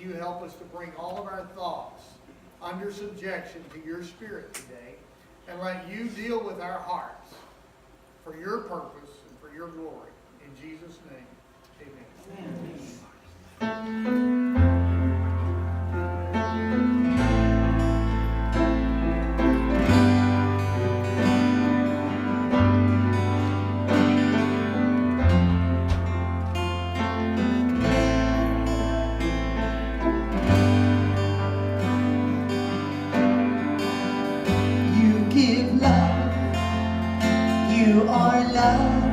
you help us to bring all of our thoughts under subjection to your Spirit today, and let you deal with our hearts for your purpose and for your glory. In Jesus' name, amen. You give love, you are love,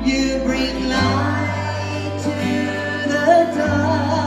you bring light to the dark.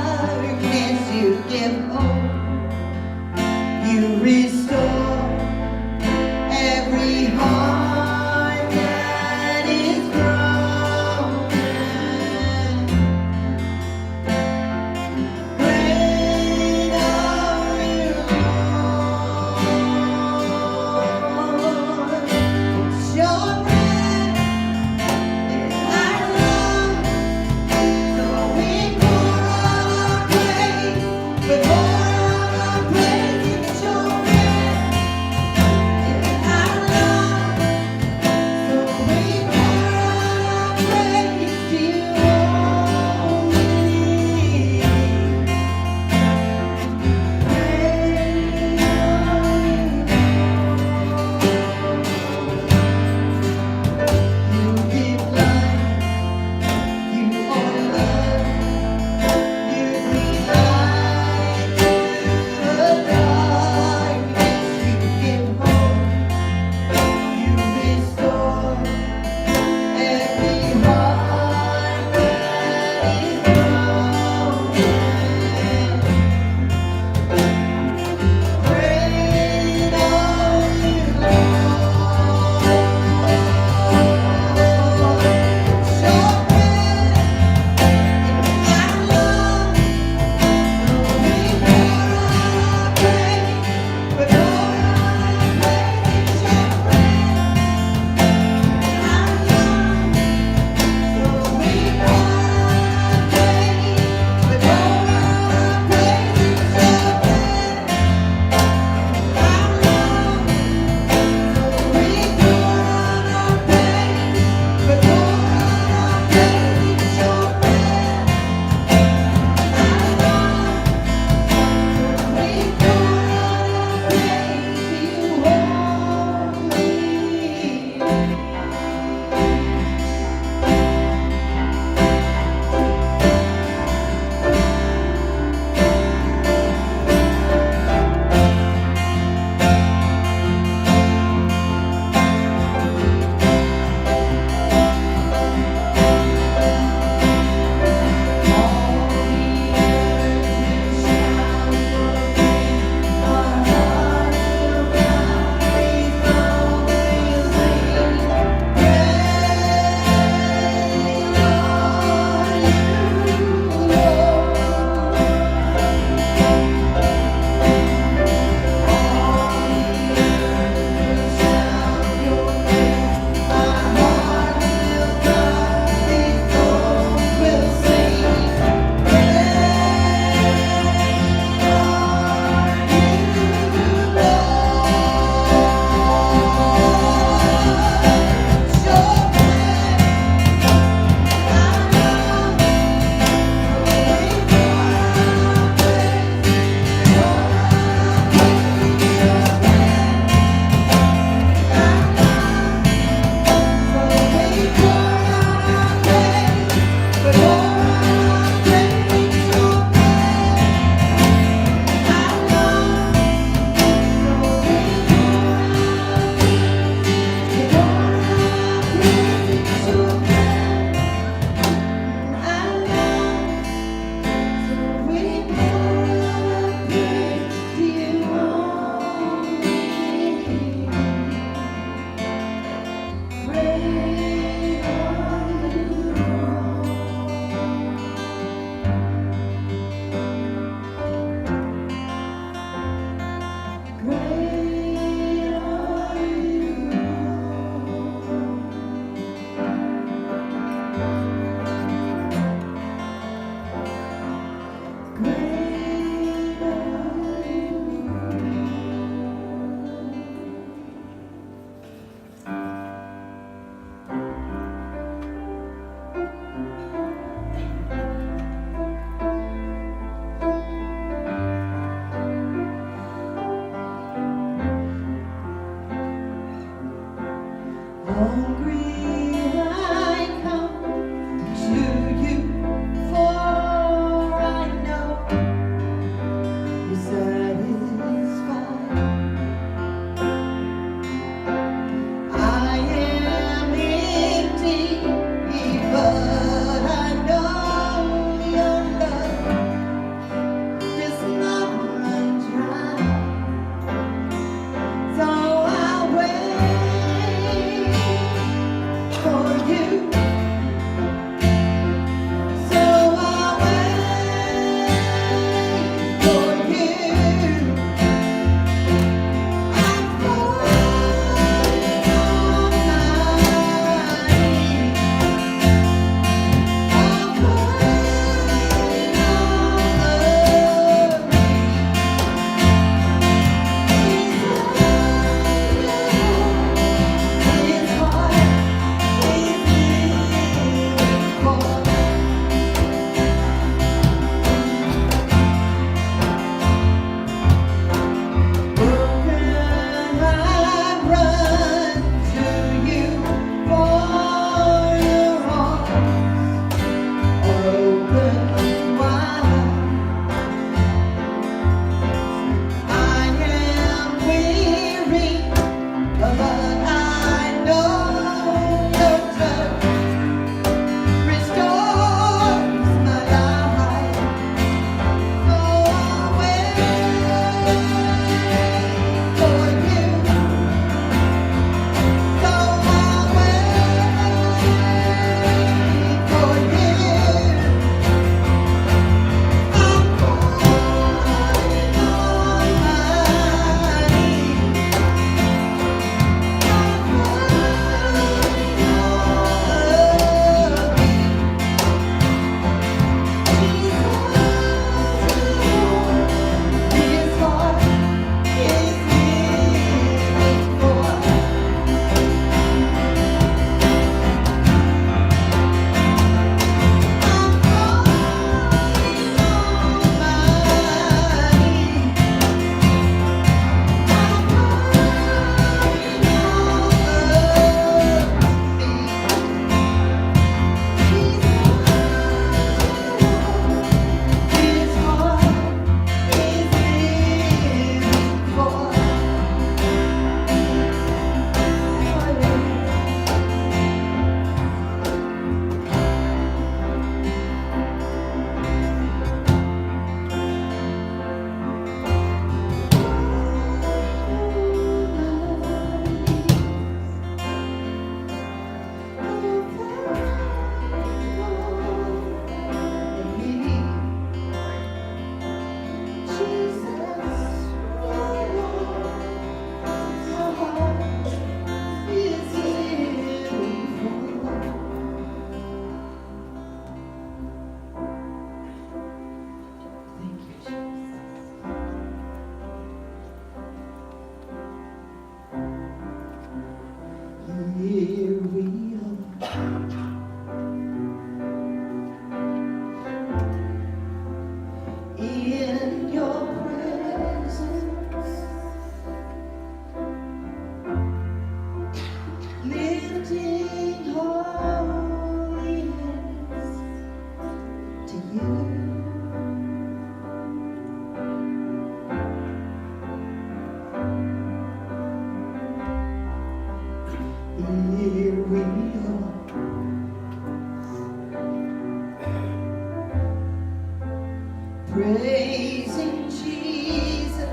praising Jesus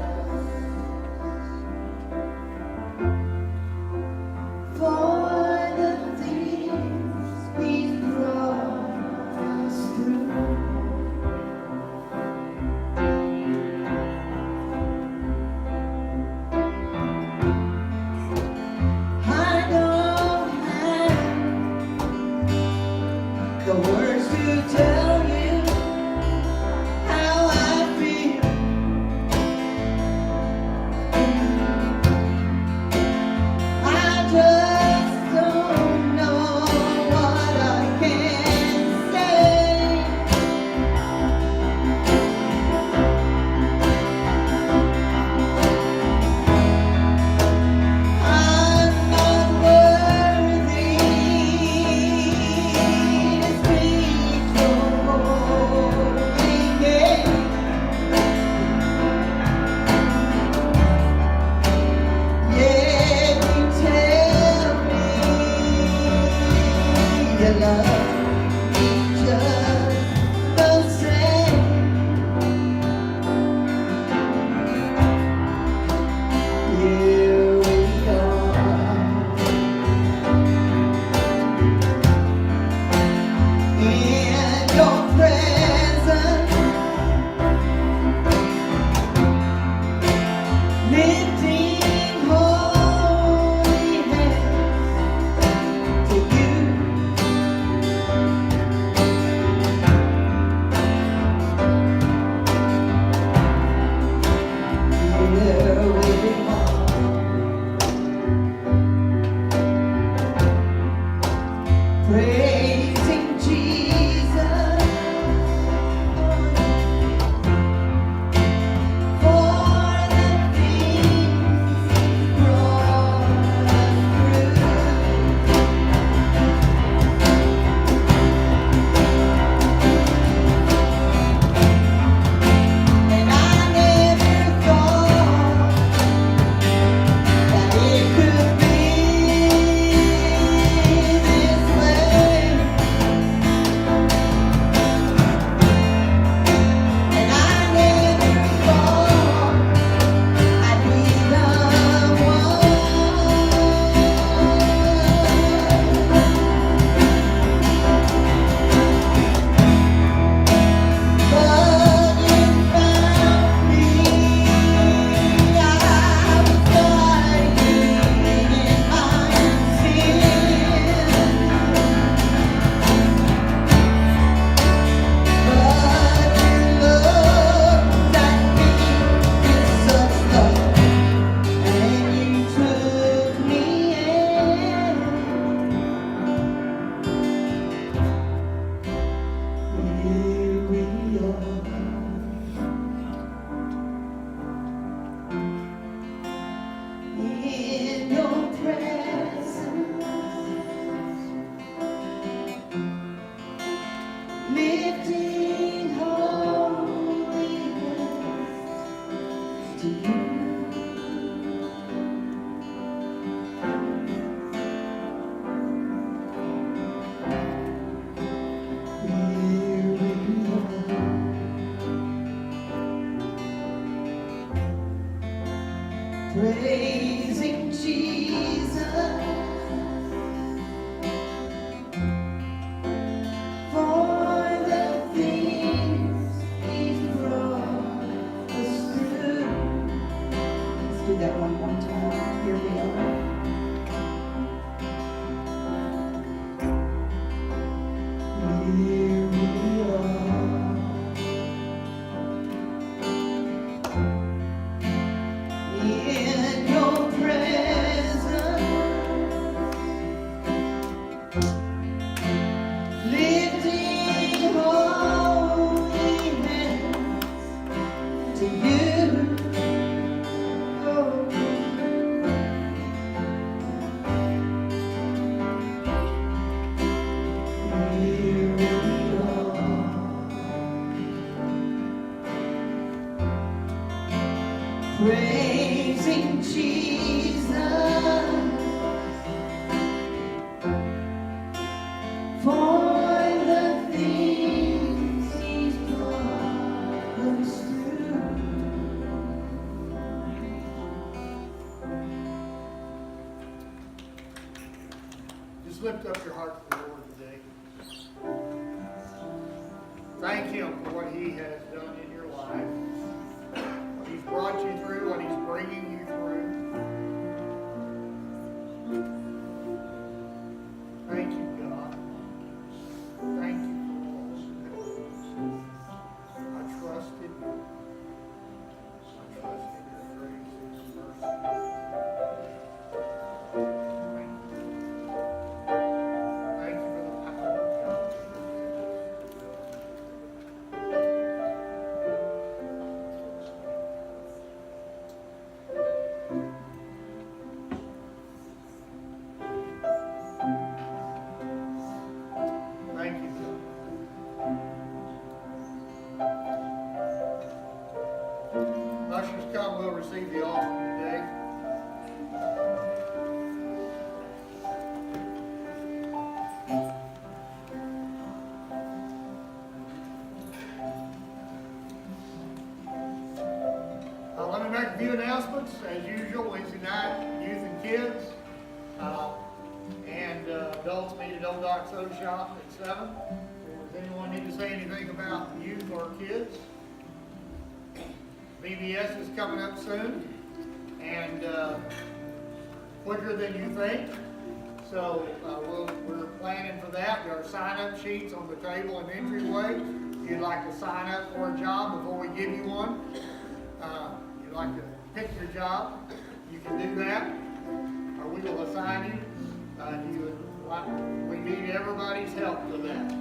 for the things He's brought us through. I don't have the words to tell you how I to you. Here we are, praising Jesus for the things He's brought us through. Let's do that one more time. Here we are. Here we are, in your presence, lifting holy hands to you. Oh. Here we are, praising Jesus for the things He's brought us through. Just lift up your heart to the Lord today. Thank Him for what He has done in your life. What He's brought you through, what He's bringing you through. Thank you, God. Thank you for all. I trust in you. I trust in your grace and your mercy. Thank you. Thank you for the power of God. Thank you, God. Ushers, come, we'll receive the offering today. Let me make a few announcements. As usual, Wednesday night, youth and kids, and adults meet at Old Dock Soda Shop at 7. Does anyone need to say anything about youth or kids? VBS is coming up soon, and quicker than you think. So we're planning for that. There are sign-up sheets on the table in the entryway. If you'd like to sign up for a job before we give you one, you'd like to pick your job, you can do that, or we will assign you. We need everybody's help with that.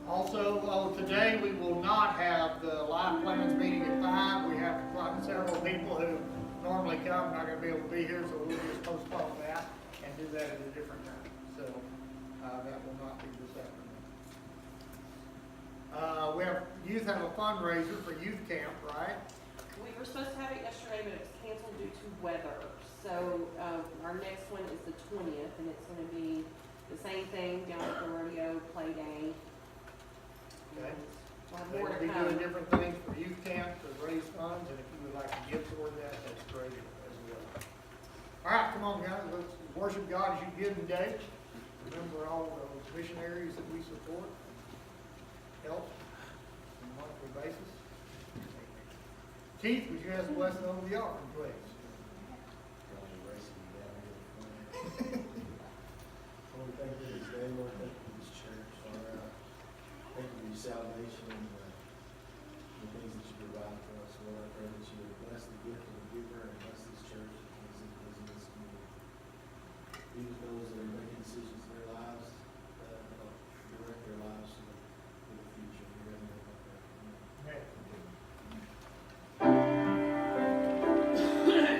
Also, today we will not have the Life Plans meeting at 5. We have several people who normally come, not going to be able to be here, so we'll just postpone that and do that at a different time. So that will not be this afternoon. We have youth have a fundraiser for youth camp, right? We were supposed to have it yesterday, but it was canceled due to weather. So our next one is the 20th, and it's going to be the same thing down at the rodeo play day. Okay. We'll have They more will to be come. doing different things for youth camp to raise funds, and if you would like to give toward that, that's great as well. All right, come on, guys, let's worship God as you give today. Remember all those missionaries that we support, help on a monthly basis. Keith, would you ask a blessing over the offering, please? Lord, thank you for this day, Lord, thank you for this church, Lord. Thank you for your salvation and the things that you provide for us, Lord. I pray that you would bless the gift of the giver and bless this church and things that is in this community. Be with those that are making decisions in their lives, direct their lives for the future. In your name, I pray. Amen. Amen.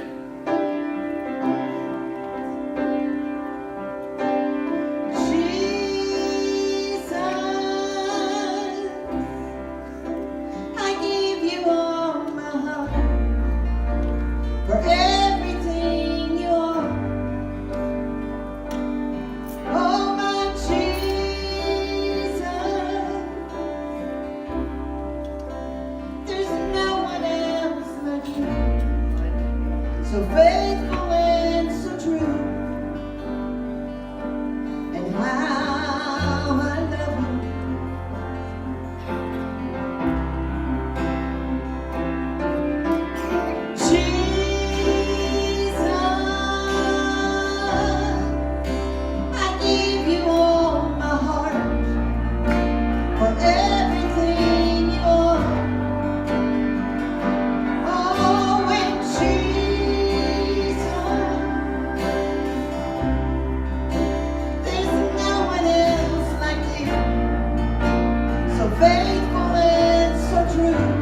true.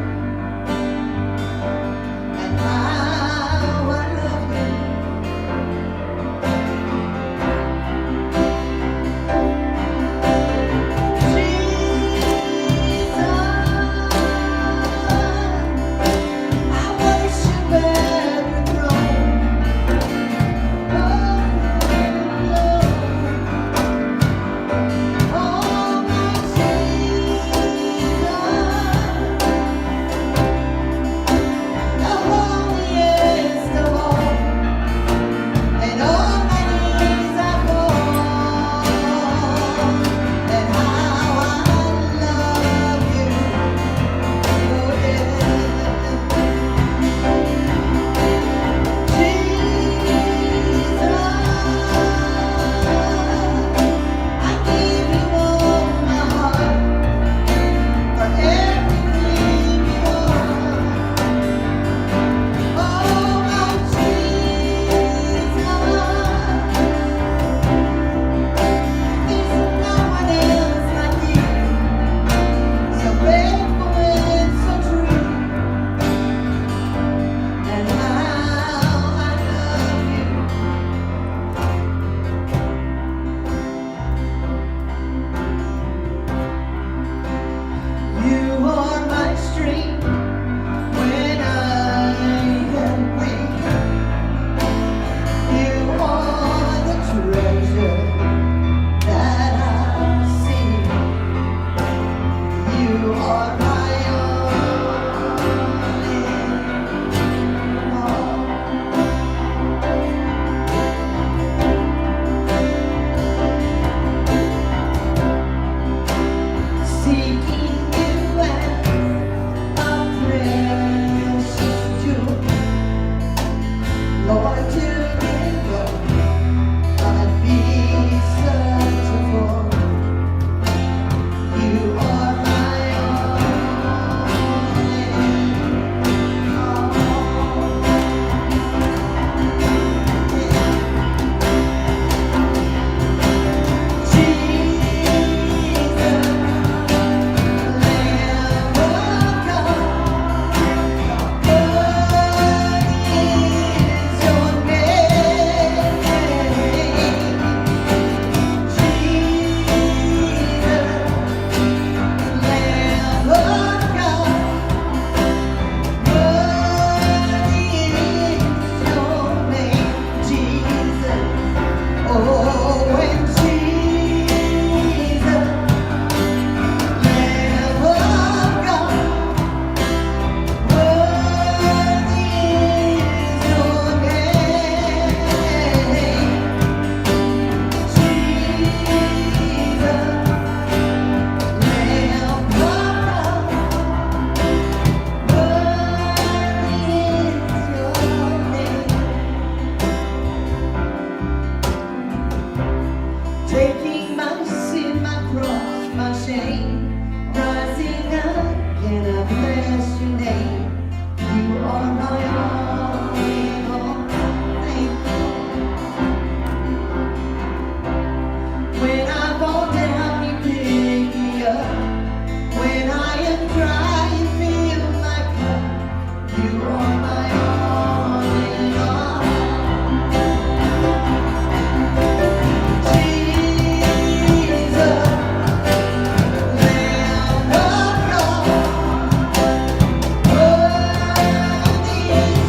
And how I love you.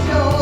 Your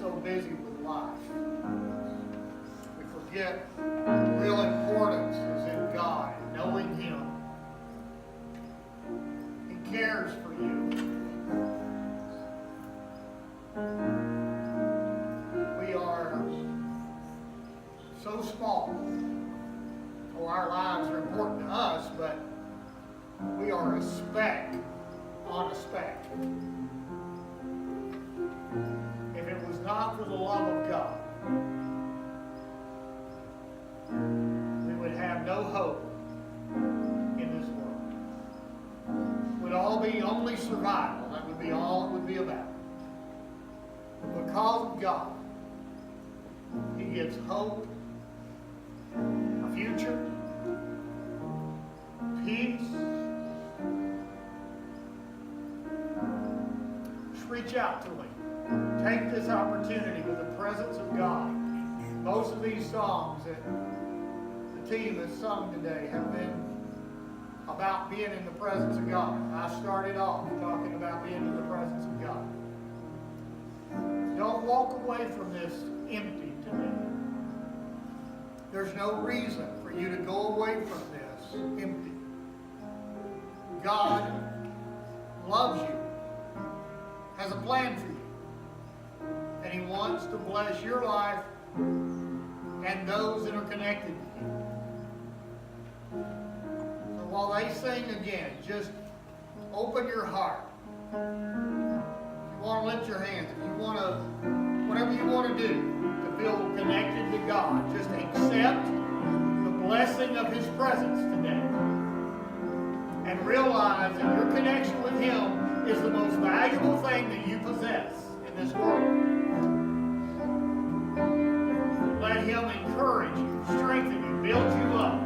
so busy with life. We forget the real importance is in God, knowing Him. He cares for you. We are so small. Well, our lives are important to us, but we are a speck on a speck. If it was not for the love of God, we would have no hope in this world. It would all be only survival. That would be all it would be about. Because of God, He gives hope, a future, peace. Just reach out to Him. Take this opportunity with the presence of God. Most of these songs that the team has sung today have been about being in the presence of God. I started off talking about being in the presence of God. Don't walk away from this empty today. There's no reason for you to go away from this empty. God loves you, has a plan for you, and He wants to bless your life and those that are connected to you. So while they sing again, just open your heart. If you want to lift your hands, if you want to, whatever you want to do to feel connected to God, just accept the blessing of His presence today. And realize that your connection with Him is the most valuable thing that you possess in this world. Let Him encourage you, strengthen you, build you up.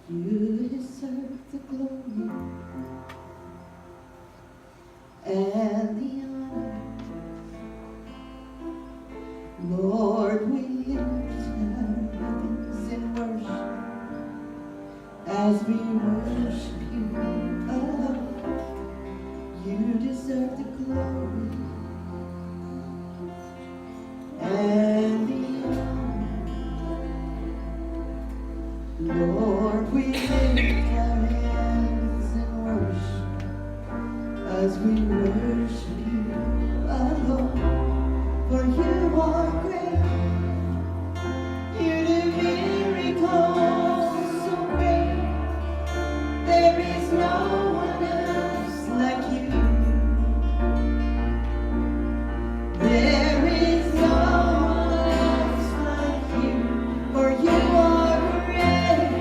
You deserve the glory and the honor. Lord, we lift our hands in worship as we worship you alone. You deserve the glory and the honor. Lord, we lift our hands in worship as we worship you alone. For you are great, you do miracles so great. There is no one else like you. There is no one else like you. For you are great,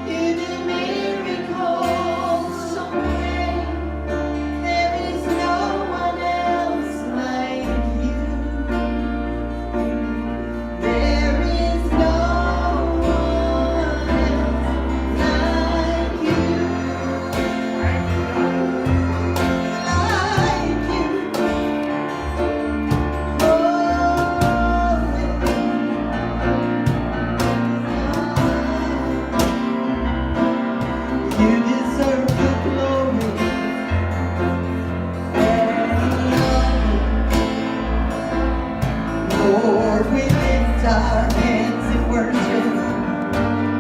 you do miracles so great. There is no one else like you. There is no one else like you. Like you. You deserve the glory and the honor. Lord, we lift our hands in worship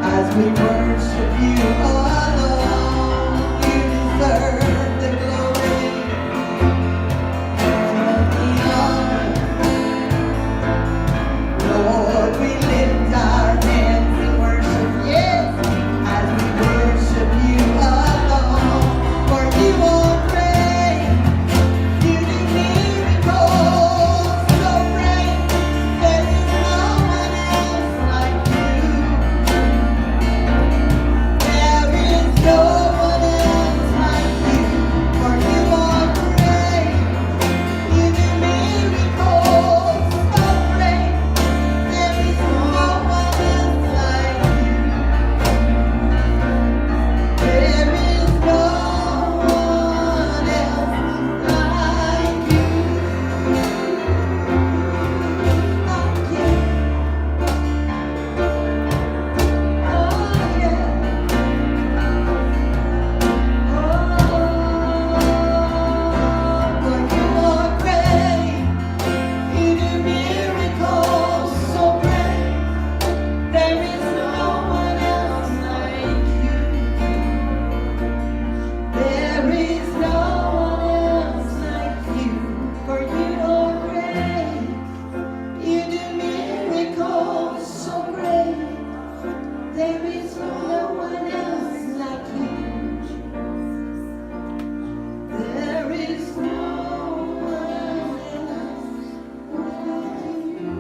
as we worship you alone. You deserve the glory and the honor. Lord, we lift our hands in worship, yes, as we worship you alone. For you are great, you do miracles so great. There is no one else like you. There is no one else like you. For you are great, you do miracles so great. There is no one else like you. There is no one else like you. Oh yeah. For you are great, you do miracles so great. There is no one else like you. There is no one else like you. For you are great, you do miracles so great. There is no one else like you. There is no one else like you.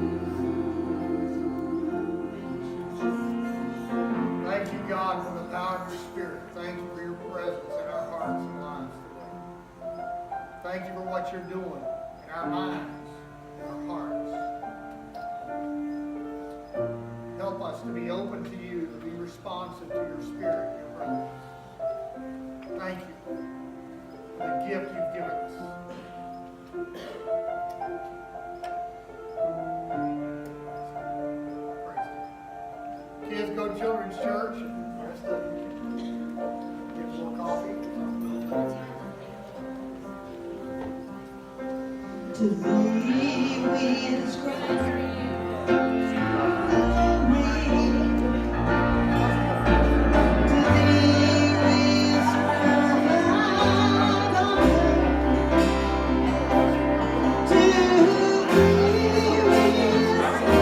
Thank you, God, for the power of your Spirit. Thank you for your presence in our hearts and lives today. Thank you for what you're doing in our minds, in our hearts. Help us to be open to you, to be responsive to your Spirit, your presence. Thank you for the gift you've given us. Praise God. Kids go to children's church, and the rest of them get a little coffee. To thee we ascribe glory. To thee we ascribe honor. To thee we ascribe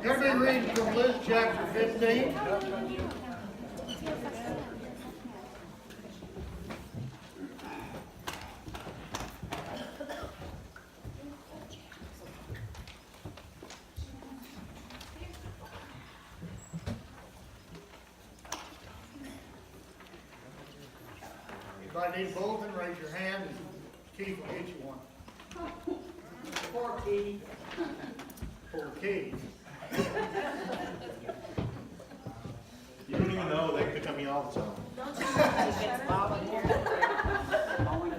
Going to be reading from Luke chapter 15. If I need bulletin, raise your hand and Keith will get you one. Poor Keith. Poor Keith. You don't even know, they pick on me all the time.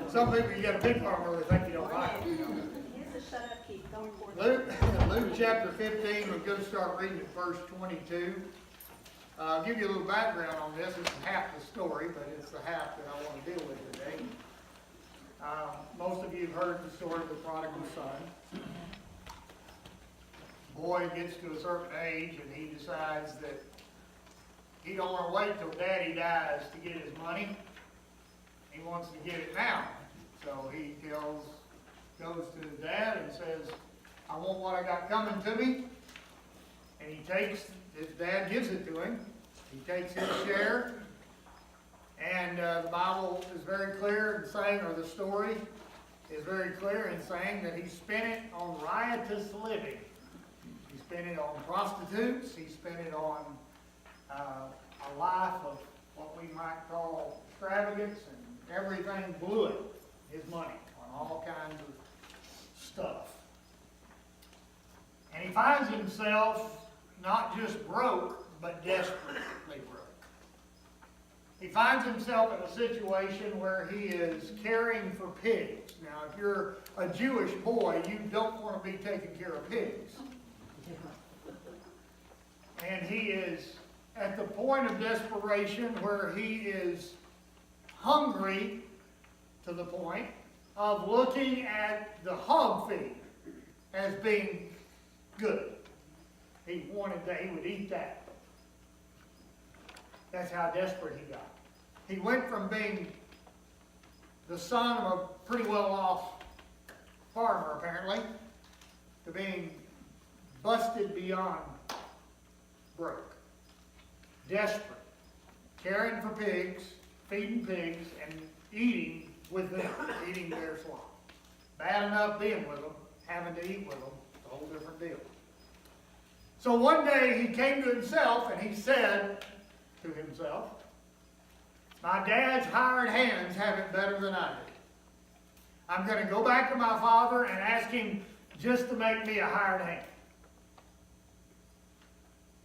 Some people you gotta pick on them or they think you don't like them. You know? He's a shut up Keith, don't report. Luke chapter 15, we're going to start reading at verse 22. I'll give you a little background on this. It's half the story, but it's the half that I want to deal with today. Most of you have heard the story of the prodigal son. Boy gets to a certain age and he decides that he don't want to wait till daddy dies to get his money. He wants to get it now. So he goes to his dad and says, I want what I got coming to me. And his dad gives it to him. He takes his share. And the Bible is very clear in saying, or the story is very clear in saying that he spent it on riotous living. He spent it on prostitutes. He spent it on a life of what we might call extravagance, and everything blew it, his money, on all kinds of stuff. And he finds himself not just broke, but desperately broke. He finds himself in a situation where he is caring for pigs. Now, if you're a Jewish boy, you don't want to be taking care of pigs. And he is at the point of desperation where he is hungry to the point of looking at the hog feed as being good. He wanted that, he would eat that. That's how desperate he got. He went from being the son of a pretty well-off farmer, apparently, to being busted beyond broke. Desperate. Caring for pigs, feeding pigs, and eating with them, eating their slop. Bad enough being with them, having to eat with them, it's a whole different deal. So one day he came to himself and he said to himself, my dad's hired hands have it better than I do. I'm going to go back to my father and ask him just to make me a hired hand.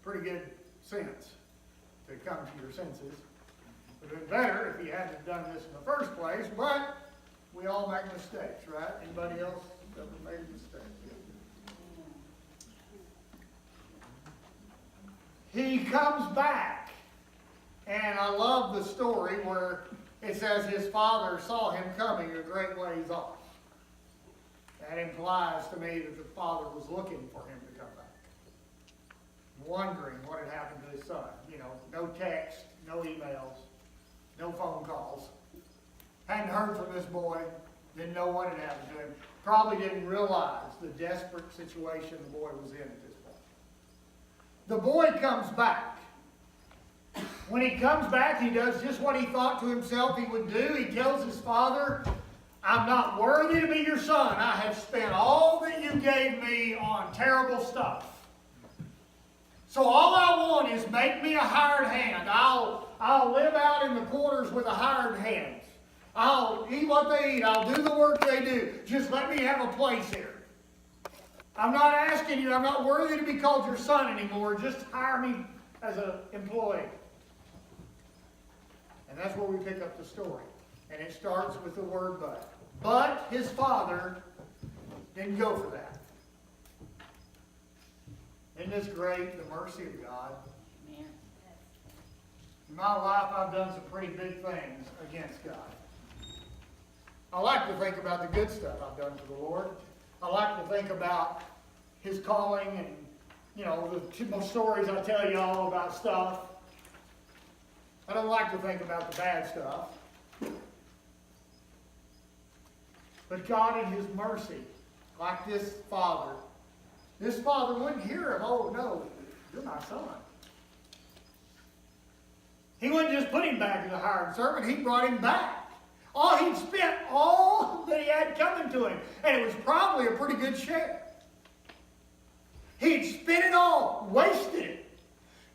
Pretty good sense to come to your senses. It would have been better if he hadn't done this in the first place, but we all make mistakes, right? Anybody else ever made a mistake? He comes back, and I love the story where it says his father saw him coming a great ways off. That implies to me that the father was looking for him to come back, wondering what had happened to his son. You know, no text, no emails, no phone calls. Hadn't heard from this boy, didn't know what had happened to him. Probably didn't realize the desperate situation the boy was in at this point. The boy comes back. When he comes back, he does just what he thought to himself he would do. He tells his father, I'm not worthy to be your son. I have spent all that you gave me on terrible stuff. So all I want is make me a hired hand. I'll live out in the quarters with a hired hand. I'll eat what they eat. I'll do the work they do. Just let me have a place here. I'm not asking you. I'm not worthy to be called your son anymore. Just hire me as an employee. And that's where we pick up the story. And it starts with the word but. But his father didn't go for that. Isn't this great, the mercy of God? Man. In my life, I've done some pretty big things against God. I like to think about the good stuff I've done for the Lord. I like to think about His calling and, you know, the stories I tell you all about stuff. I don't like to think about the bad stuff. But God in His mercy, like this father, This father wouldn't hear him. Oh, no, you're my son. He wouldn't just put him back as a hired servant. He brought him back. He'd spent all that he had coming to him. And it was probably a pretty good share. He'd spent it all, wasted it.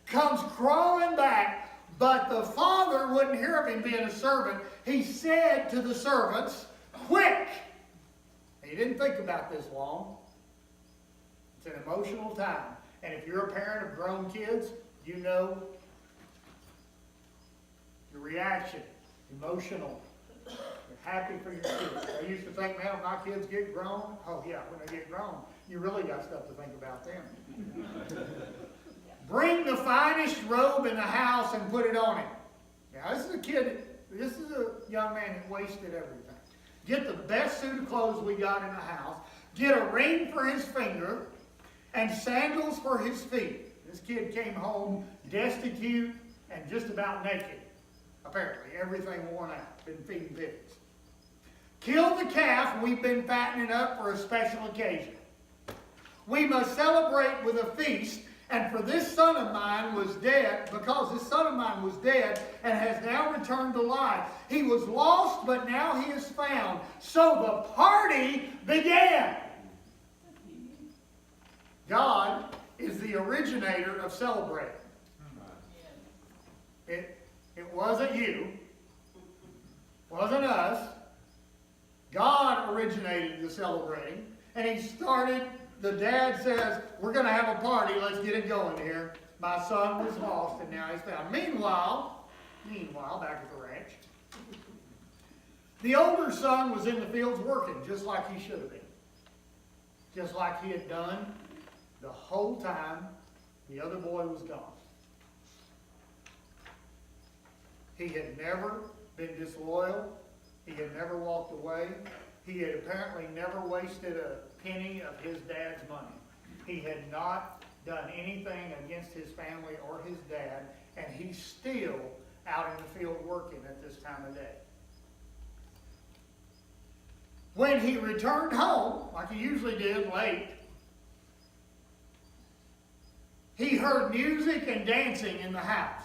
Comes crawling back, but the father wouldn't hear of him being a servant. He said to the servants, quick! He didn't think about this long. It's an emotional time. And if you're a parent of grown kids, you know your reaction, emotional. You're happy for your kids. I used to think, man, when my kids get grown, oh yeah, when they get grown, you really got stuff to think about them. Bring the finest robe in the house and put it on him. Now, this is a young man that wasted everything. Get the best suit of clothes we got in the house. Get a ring for his finger and sandals for his feet. This kid came home destitute and just about naked. Apparently, everything worn out. Been feeding pigs. Kill the calf we've been fattening up for a special occasion. We must celebrate with a feast. And for this son of mine was dead, because this son of mine was dead and has now returned to life. He was lost, but now he is found. So the party began. God is the originator of celebrating. It wasn't you. Wasn't us. God originated the celebrating. And he started. The dad says, we're going to have a party. Let's get it going here. My son was lost and now he's found. Meanwhile, back at the ranch, the older son was in the fields working just like he should have been. Just like he had done the whole time the other boy was gone. He had never been disloyal. He had never walked away. He had apparently never wasted a penny of his dad's money. He had not done anything against his family or his dad, and he's still out in the field working at this time of day. When he returned home, like he usually did late, he heard music and dancing in the house.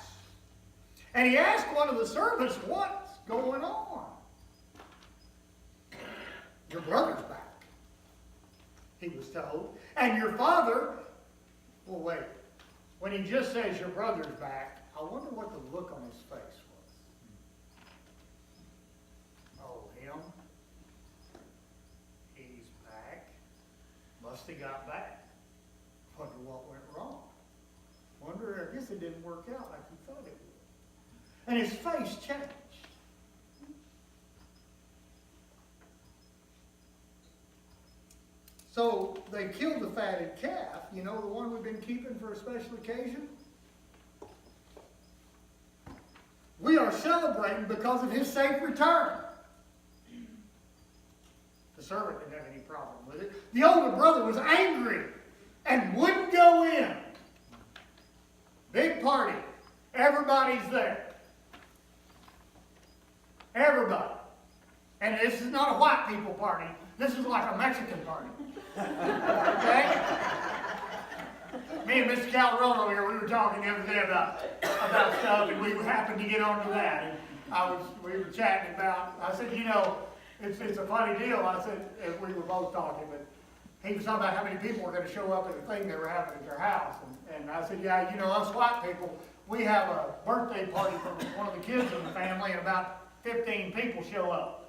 And he asked one of the servants, what's going on? Your brother's back, he was told. And your father, well, wait. When he just says your brother's back, I wonder what the look on his face was. Oh, him? He's back. Must have got back. Wonder what went wrong. Wonder, I guess it didn't work out like he thought it would. And his face changed. So they killed the fatted calf, the one we've been keeping for a special occasion. We are celebrating because of his safe return. The servant didn't have any problem with it. The older brother was angry and wouldn't go in. Big party. Everybody's there. Everybody. And this is not a white people party. This is like a Mexican party. Okay? Me and Mr. Calderon over here, we were talking the other day about stuff, and we happened to get onto that. And we were chatting about, I said, it's a funny deal. I said, as we were both talking, but he was talking about how many people were going to show up at the thing they were having at their house. And I said, yeah, us white people, we have a birthday party for one of the kids in the family, and about 15 people show up.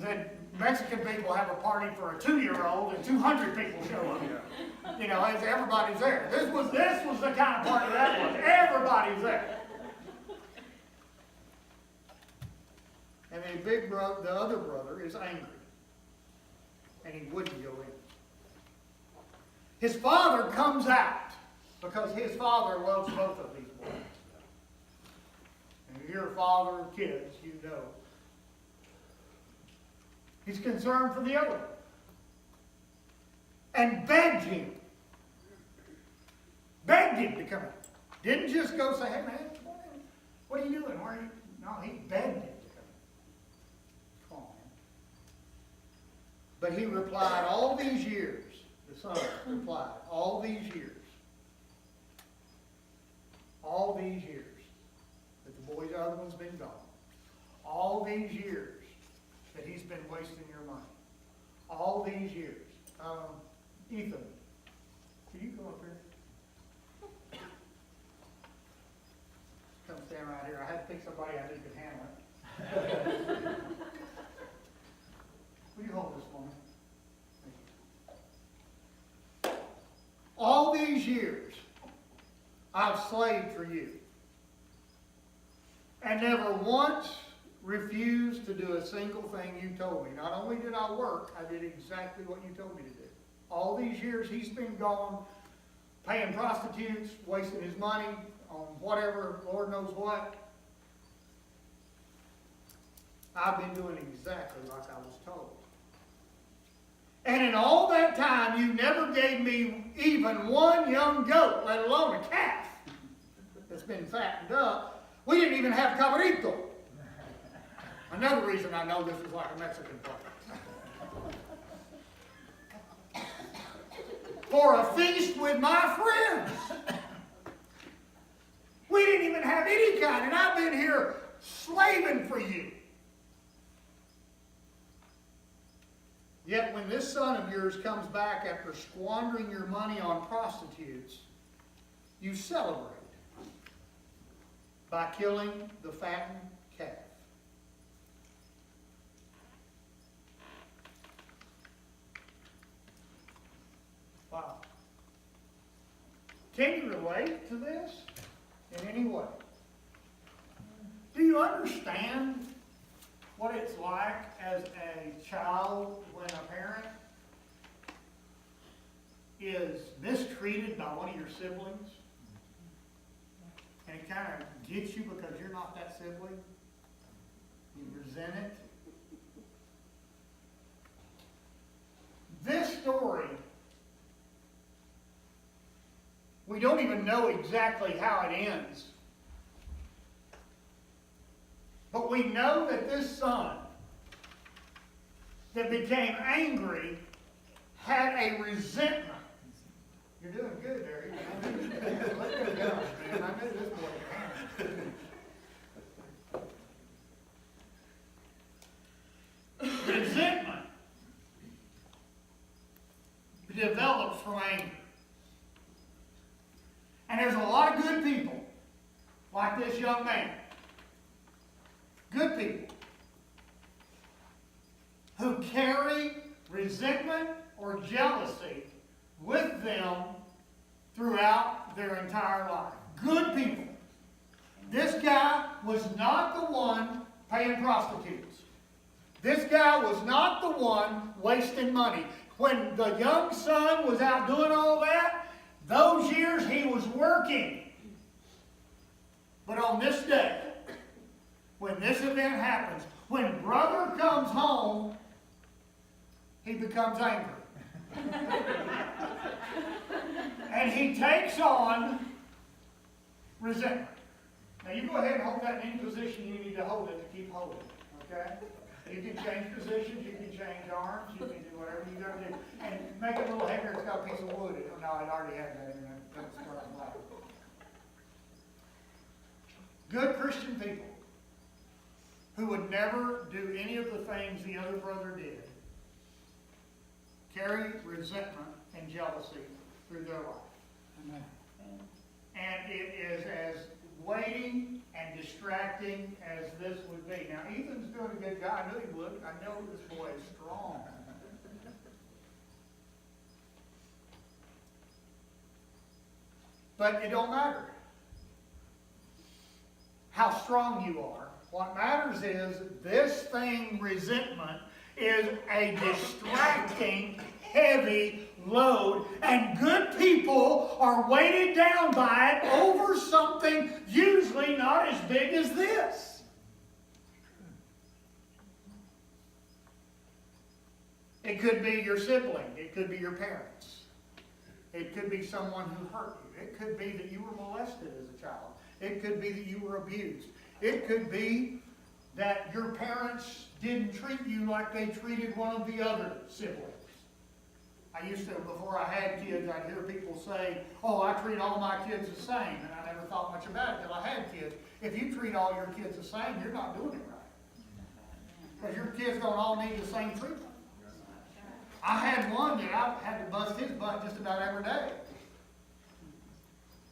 Then Mexican people have a party for a 2-year-old and 200 people show up. Everybody's there. This was the kind of party that was. Everybody's there. And the other brother is angry. And he wouldn't go in. His father comes out because his father loves both of these boys. And if you're a father of kids, you know. He's concerned for the other one. And begged him. Begged him to come in. Didn't just go say, hey man, come on in. What are you doing? Where are you? No, he begged him to come in. Come on, man. But he replied, all these years, The son replied, all these years that the boy's other one's been gone, all these years that he's been wasting your money, all these years. Ethan, can you go up here? Come stand right here. I had to pick somebody I knew could handle it. Will you hold this for me? Thank you. All these years, I've slaved for you. And never once refused to do a single thing you told me. Not only did I work, I did exactly what you told me to do. All these years he's been gone, paying prostitutes, wasting his money on whatever, Lord knows what. I've been doing exactly like I was told. And in all that time, you never gave me even one young goat, let alone a calf that's been fattened up. We didn't even have cabrito. Another reason I know this is like a Mexican place. For a feast with my friends. We didn't even have any kind, and I've been here slaving for you. Yet when this son of yours comes back after squandering your money on prostitutes, you celebrate by killing the fattened calf. Wow. Can you relate to this in any way? Do you understand what it's like as a child when a parent is mistreated by one of your siblings? And it kind of gets you because you're not that sibling? You resent it? This story, we don't even know exactly how it ends. But we know that this son that became angry had a resentment. You're doing good there. Let go, man. I knew this boy could handle it. Resentment develops from anger. And there's a lot of good people like this young man. Good people who carry resentment or jealousy with them throughout their entire life. Good people. This guy was not the one paying prostitutes. This guy was not the one wasting money. When the young son was out doing all that, those years he was working. But on this day, when this event happens, when brother comes home, he becomes angry. And he takes on resentment. Now you go ahead and hold that in any position you need to hold it to keep holding it, okay? You can change positions, you can change arms, you can do whatever you got to do. And make it a little heavier, it's got a piece of wood. No, I already had that in there. That's black. Good Christian people who would never do any of the things the other brother did carry resentment and jealousy through their life. Amen. And it is as waiting and distracting as this would be. Now, Ethan's doing a good job. I knew he would. I know this boy is strong. But it don't matter how strong you are. What matters is this thing, resentment, is a distracting, heavy load, and good people are weighted down by it over something usually not as big as this. It could be your sibling. It could be your parents. It could be someone who hurt you. It could be that you were molested as a child. It could be that you were abused. It could be that your parents didn't treat you like they treated one of the other siblings. I used to, before I had kids, I'd hear people say, oh, I treat all my kids the same, and I never thought much about it until I had kids. If you treat all your kids the same, you're not doing it right. Because your kids don't all need the same treatment. I had one that I had to bust his butt just about every day.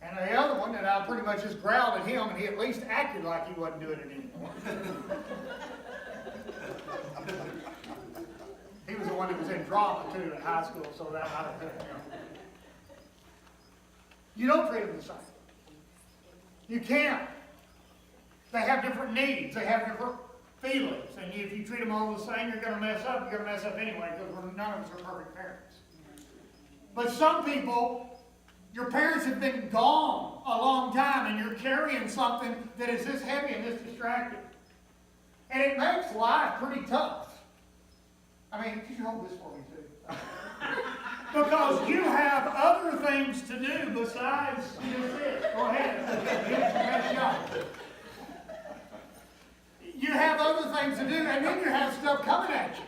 And the other one that I pretty much just growled at him, and he at least acted like he wasn't doing it anymore. He was the one that was in drama, too, in high school, so that might have been him. You don't treat them the same. You can't. They have different needs. They have different feelings. And if you treat them all the same, you're going to mess up. You're going to mess up anyway, because none of us are perfect parents. But some people, your parents have been gone a long time, and you're carrying something that is this heavy and this distracting. And it makes life pretty tough. I mean, could you hold this for me, too? Because you have other things to do besides just this. Go ahead. Give it your best shot. You have other things to do, and then you have stuff coming at you.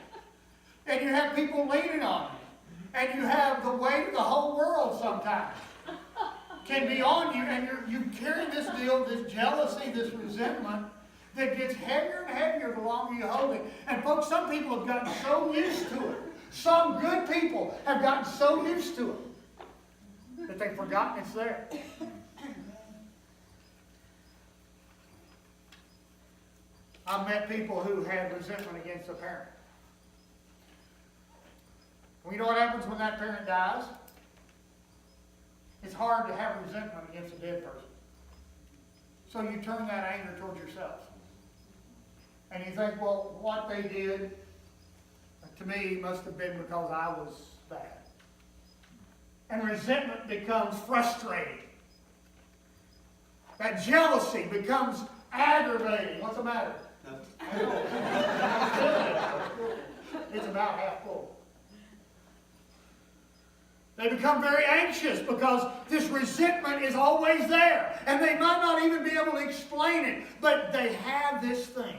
And you have people leaning on you. And you have the weight of the whole world sometimes can be on you, and you carry this deal, this jealousy, this resentment, that gets heavier and heavier the longer you hold it. And folks, some people have gotten so used to it. Some good people have gotten so used to it that they've forgotten it's there. I've met people who had resentment against a parent. Well, you know what happens when that parent dies? It's hard to have resentment against a dead person. So you turn that anger towards yourself. And you think, well, what they did to me must have been because I was bad. And resentment becomes frustrating. That jealousy becomes aggravating. What's the matter? It's about half full. They become very anxious because this resentment is always there. And they might not even be able to explain it, but they have this thing.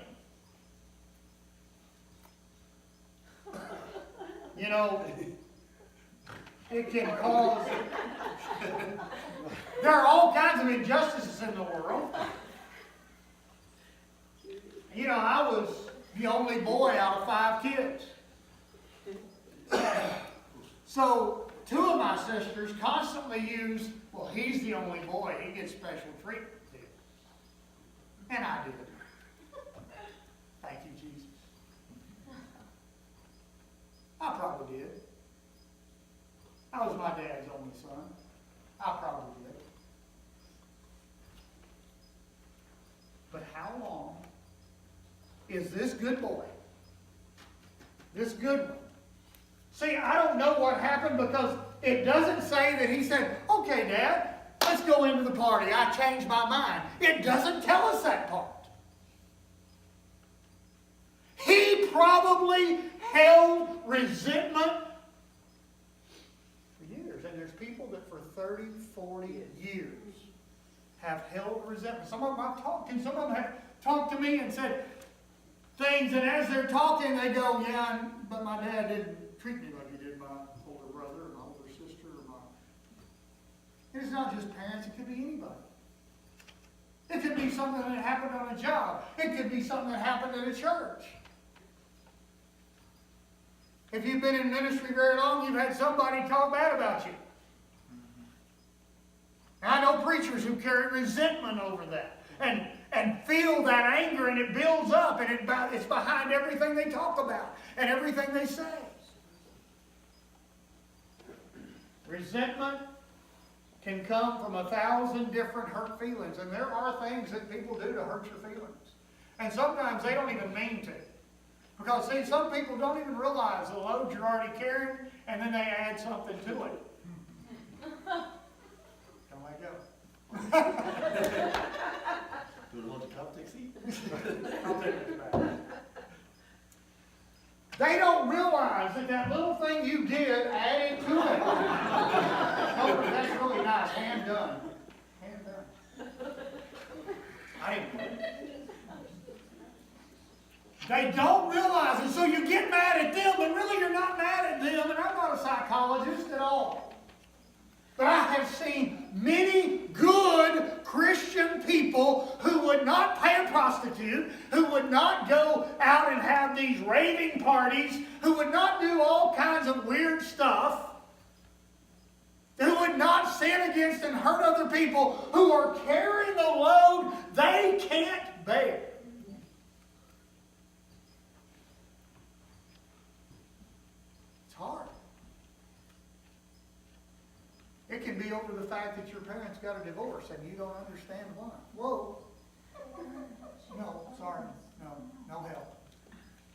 You know, it can cause... There are all kinds of injustices in the world. You know, I was the only boy out of 5 kids. So, 2 of my sisters constantly used, well, he's the only boy, he gets special treatment. And I did. Thank you, Jesus. I probably did. I was my dad's only son. I probably did. But how long is this good boy, this good one? See, I don't know what happened because it doesn't say that he said, okay, Dad, let's go into the party. I changed my mind. It doesn't tell us that part. He probably held resentment for years. And there's people that for 30, 40 years have held resentment. Some of them I've talked to. Some of them have talked to me and said things, and as they're talking, they go, yeah, but my dad didn't treat me like he did my older brother or my older sister or my... And it's not just parents, it could be anybody. It could be something that happened on a job. It could be something that happened at a church. If you've been in ministry very long, you've had somebody talk bad about you. And I know preachers who carry resentment over that and feel that anger, and it builds up, and it's behind everything they talk about and everything they say. Resentment can come from 1,000 different hurt feelings, and there are things that people do to hurt your feelings. And sometimes they don't even mean to. Because, see, some people don't even realize the load you're already carrying, and then they add something to it. Don't let go. Do you want the cup, Dixie? I'll take it back. They don't realize that little thing you did added to it. Oh, that's really nice. Hand done. Hand done. I didn't do it. They don't realize it, so you get mad at them, but really you're not mad at them, and I'm not a psychologist at all. But I have seen many good Christian people who would not pay a prostitute, who would not go out and have these raving parties, who would not do all kinds of weird stuff, who would not sin against and hurt other people, who are carrying a load they can't bear. It's hard. It can be over the fact that your parents got a divorce and you don't understand why. Whoa. No, sorry. No, no help.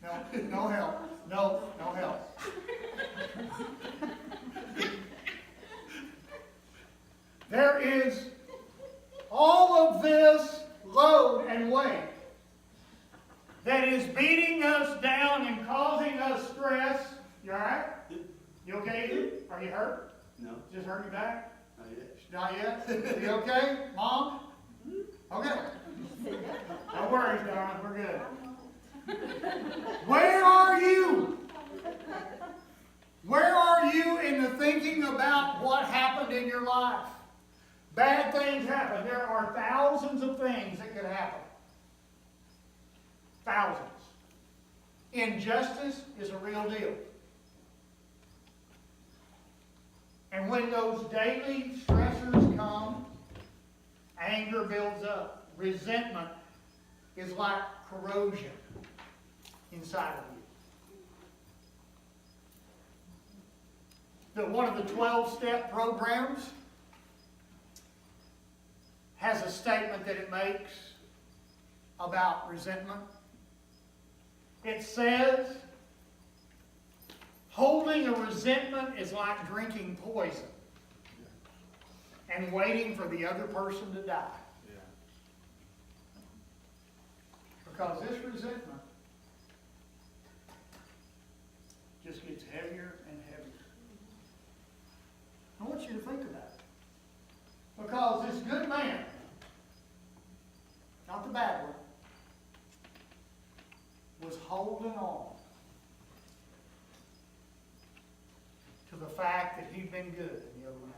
No, no help. No, no help. There is all of this load and weight that is beating us down and causing us stress. You all right? You okay? Are you hurt? No, Just hurt your back? not yet. Not yet? You okay? Mom? Okay. No worries, darling. We're good. Where are you? Where are you in the thinking about what happened in your life? Bad things happen. There are thousands of things that could happen. Thousands. Injustice is a real deal. And when those daily stressors come, anger builds up. Resentment is like corrosion inside of you. One of the 12-step programs has a statement that it makes about resentment. It says, holding a resentment is like drinking poison and waiting for the other person to die. Because this resentment just gets heavier and heavier. I want you to think about it. Because this good man, not the bad one, was holding on to the fact that he'd been good in the other man.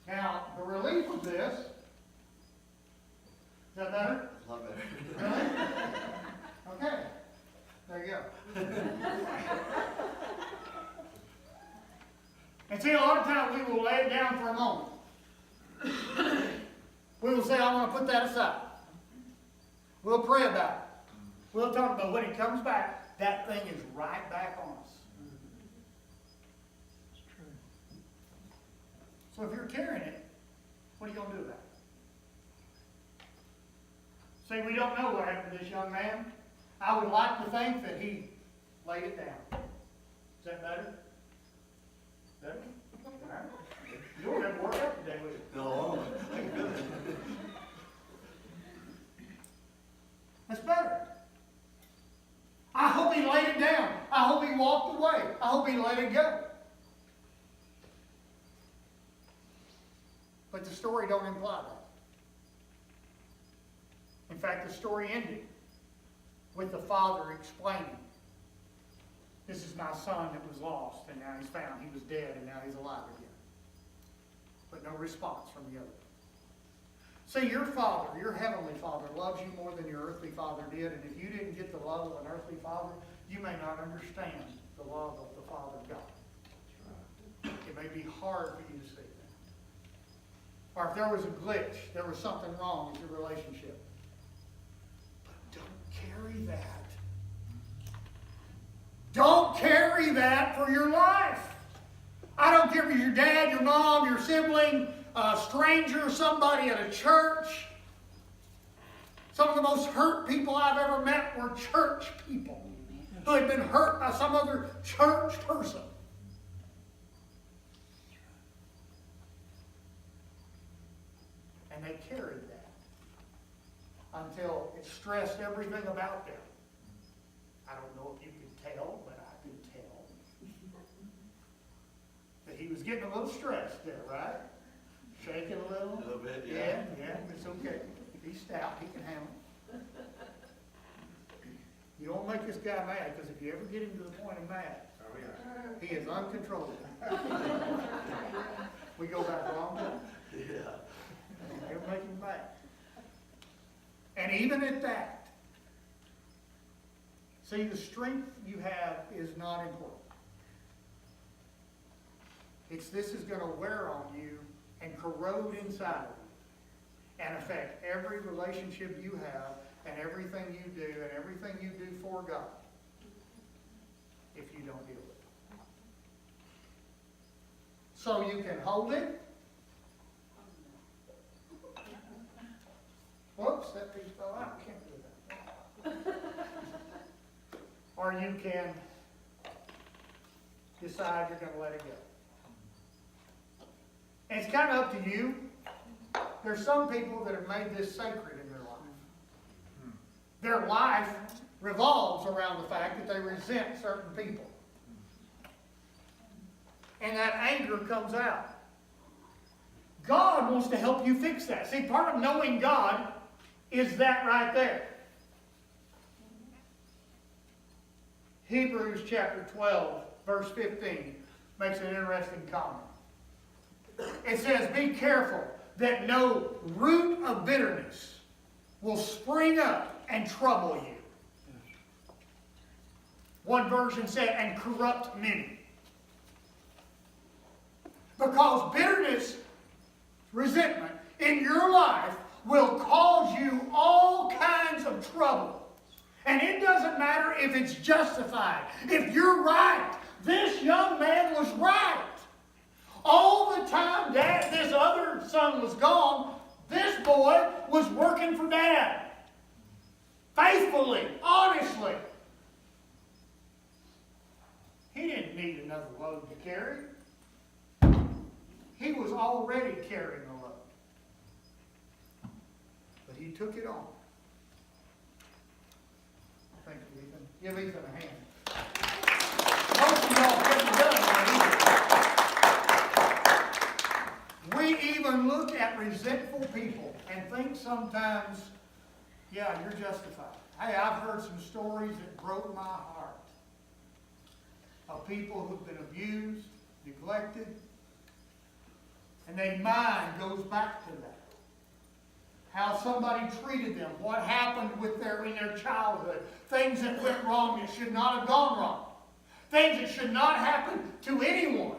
Now, the relief of this, is that better? A lot better. Really? Okay. There you go. And see, a lot of times we will lay it down for a moment. We will say, I want to put that aside. We'll pray about it. We'll talk about it. When it comes back, that thing is right back on us. It's true. So if you're carrying it, what are you going to do about it? See, we don't know what happened to this young man. I would like to think that he laid it down. Is that better? Better? All right. You don't have to work out today, will you? No, thank goodness. That's better. I hope he laid it down. I hope he walked away. I hope he let it go. But the story don't imply that. In fact, the story ended with the father explaining, this is my son that was lost, and now he's found. He was dead, and now he's alive again. But no response from the other. See, your father, your heavenly father, loves you more than your earthly father did, and if you didn't get the love of an earthly father, you may not understand the love of the Father God. It may be hard for you to see that. Or if there was a glitch, there was something wrong with your relationship. But don't carry that. Don't carry that for your life. I don't care if it's your dad, your mom, your sibling, a stranger, somebody at a church. Some of the most hurt people I've ever met were church people who had been hurt by some other church person. And they carried that until it stressed everything about them. I don't know if you could tell, but I could tell that he was getting a little stressed there, right? Shaking a little. A little bit, yeah. Yeah, it's okay. He's stout. He can handle it. You don't make this guy mad, because if you ever get him to the point of mad, Oh, yeah. he is uncontrollable. We go back a long time. Yeah. Never make him mad. And even at that, see, the strength you have is not important. This is going to wear on you and corrode inside of you and affect every relationship you have and everything you do and everything you do for God if you don't deal with it. So you can hold it. Whoops, that piece fell out. Can't do that. Or you can decide you're going to let it go. And it's kind of up to you. There's some people that have made this sacred in their life. Their life revolves around the fact that they resent certain people. And that anger comes out. God wants to help you fix that. See, part of knowing God is that right there. Hebrews chapter 12, verse 15 makes an interesting comment. It says, be careful that no root of bitterness will spring up and trouble you. One version said, and corrupt many. Because bitterness, resentment in your life will cause you all kinds of trouble. And it doesn't matter if it's justified. If you're right, this young man was right. All the time this other son was gone, this boy was working for Dad. Faithfully, honestly. He didn't need another load to carry. He was already carrying a load. But he took it on. Thank you, Ethan. Give Ethan a hand. Most of y'all couldn't have done that either. We even look at resentful people and think sometimes, yeah, you're justified. Hey, I've heard some stories that broke my heart of people who've been abused, neglected, and their mind goes back to that. How somebody treated them, what happened in their childhood, things that went wrong that should not have gone wrong, things that should not happen to anyone.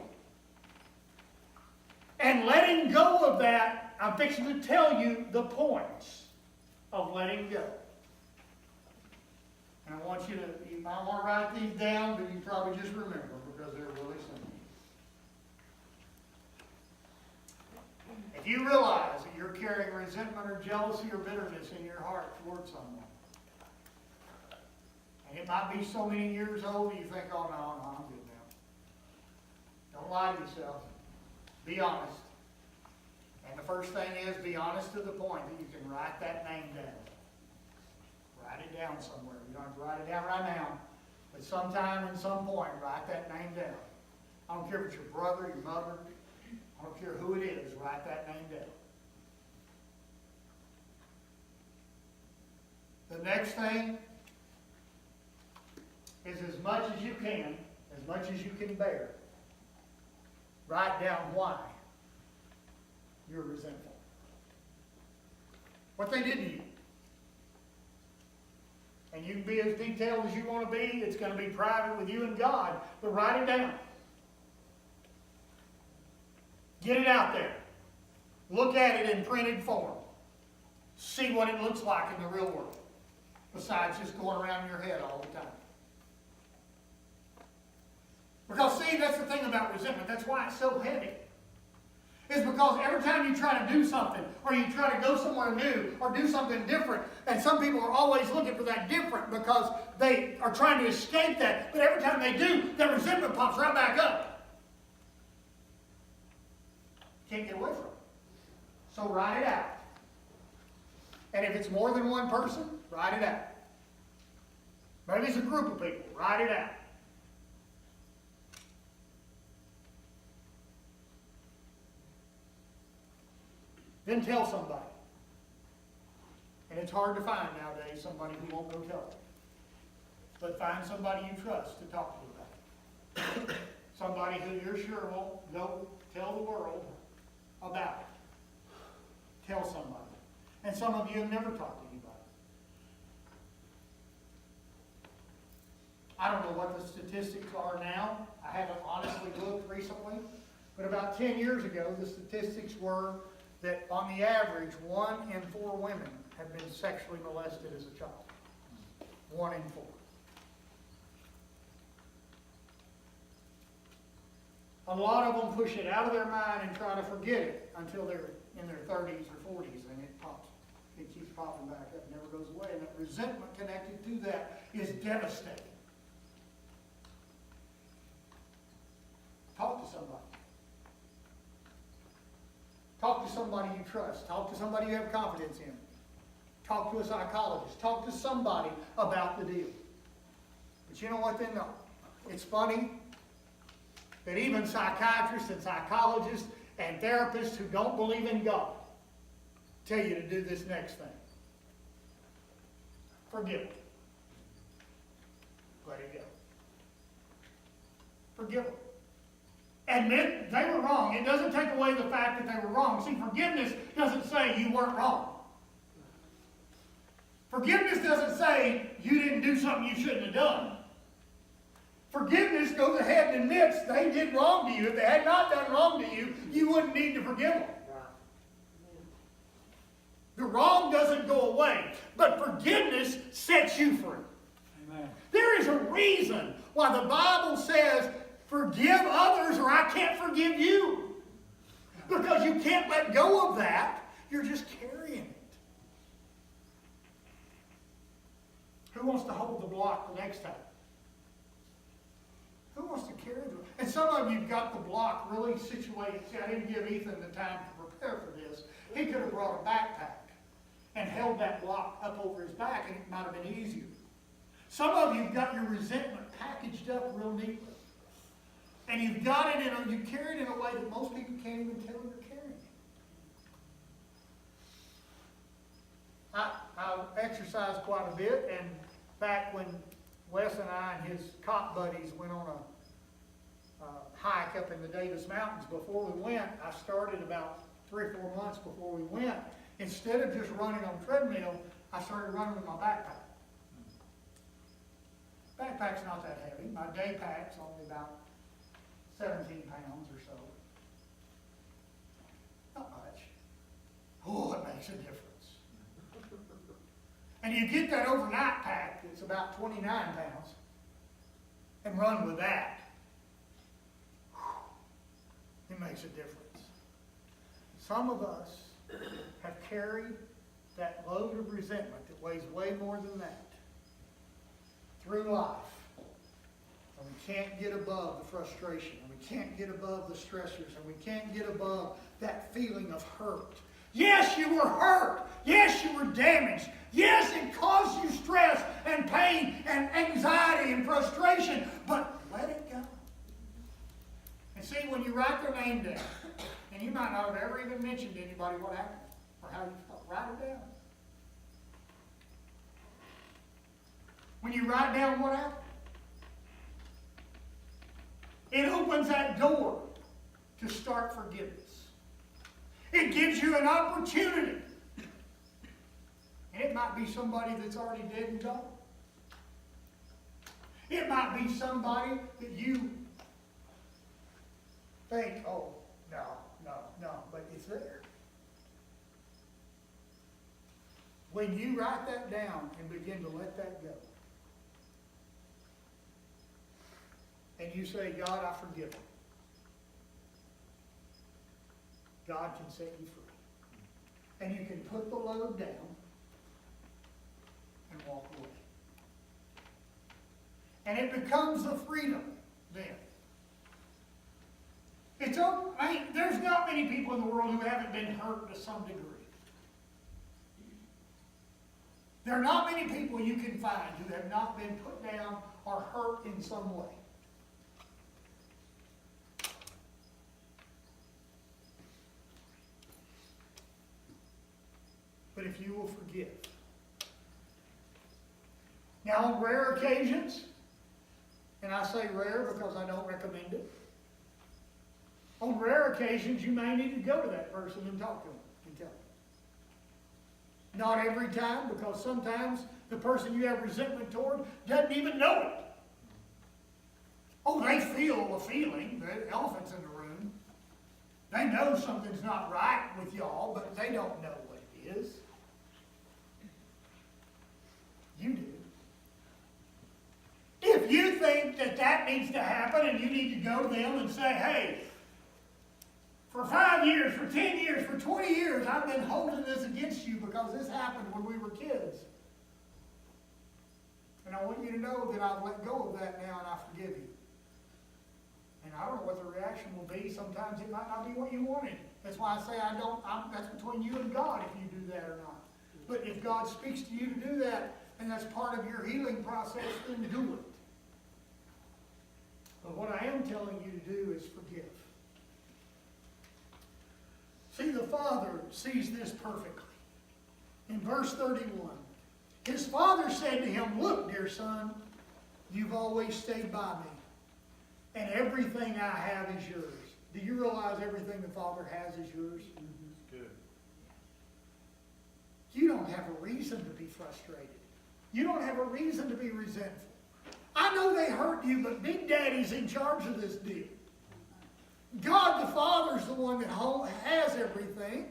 And letting go of that, I'm fixing to tell you the points of letting go. And I want you might want to write these down, but you probably just remember because they're really simple. If you realize that you're carrying resentment or jealousy or bitterness in your heart towards someone, and it might be so many years old that you think, oh, no, I'm good now. Don't lie to yourself. Be honest. And the first thing is, be honest to the point that you can write that name down. Write it down somewhere. You don't have to write it down right now, but sometime in some point, write that name down. I don't care if it's your brother, your mother, I don't care who it is, write that name down. The next thing is as much as you can, as much as you can bear, write down why you're resentful. What they did to you. And you can be as detailed as you want to be. It's going to be private with you and God, but write it down. Get it out there. Look at it in printed form. See what it looks like in the real world, besides just going around in your head all the time. Because, see, that's the thing about resentment. That's why it's so heavy. It's because every time you try to do something, or you try to go somewhere new, or do something different, and some people are always looking for that different because they are trying to escape that, but every time they do, that resentment pops right back up. Can't get away from it. So write it out. And if it's more than one person, write it out. Maybe it's a group of people, write it out. Then tell somebody. And it's hard to find nowadays somebody who won't go tell it. but find somebody you trust to talk to about it. Somebody who you're sure will go tell the world about it. Tell somebody. And some of you have never talked to anybody. I don't know what the statistics are now. I haven't honestly looked recently. But about 10 years ago, the statistics were that on the average, 1 in 4 women have been sexually molested as a child. 1 in 4. A lot of them push it out of their mind and try to forget it until they're in their 30s or 40s, and it pops. It keeps popping back up, never goes away. And that resentment connected to that is devastating. Talk to somebody. Talk to somebody you trust. Talk to somebody you have confidence in. Talk to a psychologist. Talk to somebody about the deal. But you know what they know? It's funny that even psychiatrists and psychologists and therapists who don't believe in God tell you to do this next thing. Forgive them. Let it go. Forgive them. Admit they were wrong. It doesn't take away the fact that they were wrong. See, forgiveness doesn't say you weren't wrong. Forgiveness doesn't say you didn't do something you shouldn't have done. Forgiveness goes ahead and admits they did wrong to you. If they had not done wrong to you, you wouldn't need to forgive them. The wrong doesn't go away, but forgiveness sets you free. Amen. There is a reason why the Bible says, forgive others or I can't forgive you. Because you can't let go of that. You're just carrying it. Who wants to hold the block the next time? Who wants to carry the... And some of you got the block really situated. See, I didn't give Ethan the time to prepare for this. He could have brought a backpack and held that block up over his back, and it might have been easier. Some of you got your resentment packaged up real neatly. And you've got it you carry it in a way that most people can't even tell you're carrying it. I exercise quite a bit, and back when Wes and I and his cop buddies went on a hike up in the Davis Mountains, before we went, I started about 3 or 4 months before we went. Instead of just running on treadmill, I started running with my backpack. Backpack's not that heavy. My day pack's only about 17 pounds or so. Not much. Oh, it makes a difference. And you get that overnight pack that's about 29 pounds and run with that. It makes a difference. Some of us have carried that load of resentment that weighs way more than that through life. And we can't get above the frustration, and we can't get above the stressors, and we can't get above that feeling of hurt. Yes, you were hurt. Yes, you were damaged. Yes, it caused you stress and pain and anxiety and frustration, but let it go. And see, when you write their name down, and you might not have ever even mentioned to anybody what happened or how you felt, write it down. When you write down what happened, it opens that door to start forgiveness. It gives you an opportunity. And it might be somebody that's already dead and gone. It might be somebody that you think, oh, no, but it's there. When you write that down and begin to let that go, and you say, God, I forgive him, God can set you free. And you can put the load down and walk away. And it becomes the freedom then. There's not many people in the world who haven't been hurt to some degree. There are not many people you can find who have not been put down or hurt in some way. But if you will forgive, Now, on rare occasions, and I say rare because I don't recommend it, on rare occasions, you may need to go to that person and talk to them and tell them. Not every time, because sometimes the person you have resentment toward doesn't even know it. Oh, they feel a feeling. The elephant's in the room. They know something's not right with y'all, but they don't know what it is. You do. If you think that that needs to happen and you need to go to them and say, hey, for 5 years, for 10 years, for 20 years, I've been holding this against you because this happened when we were kids. And I want you to know that I've let go of that now and I forgive you. And I don't know what the reaction will be. Sometimes it might not be what you wanted. That's why I say that's between you and God if you do that or not. But if God speaks to you to do that, and that's part of your healing process, then do it. But what I am telling you to do is forgive. See, the Father sees this perfectly. In verse 31, his Father said to him, look, dear son, you've always stayed by me, and everything I have is yours. Do you realize everything the Father has is yours? Good. You don't have a reason to be frustrated. You don't have a reason to be resentful. I know they hurt you, but Big Daddy's in charge of this deal. God the Father's the one that has everything.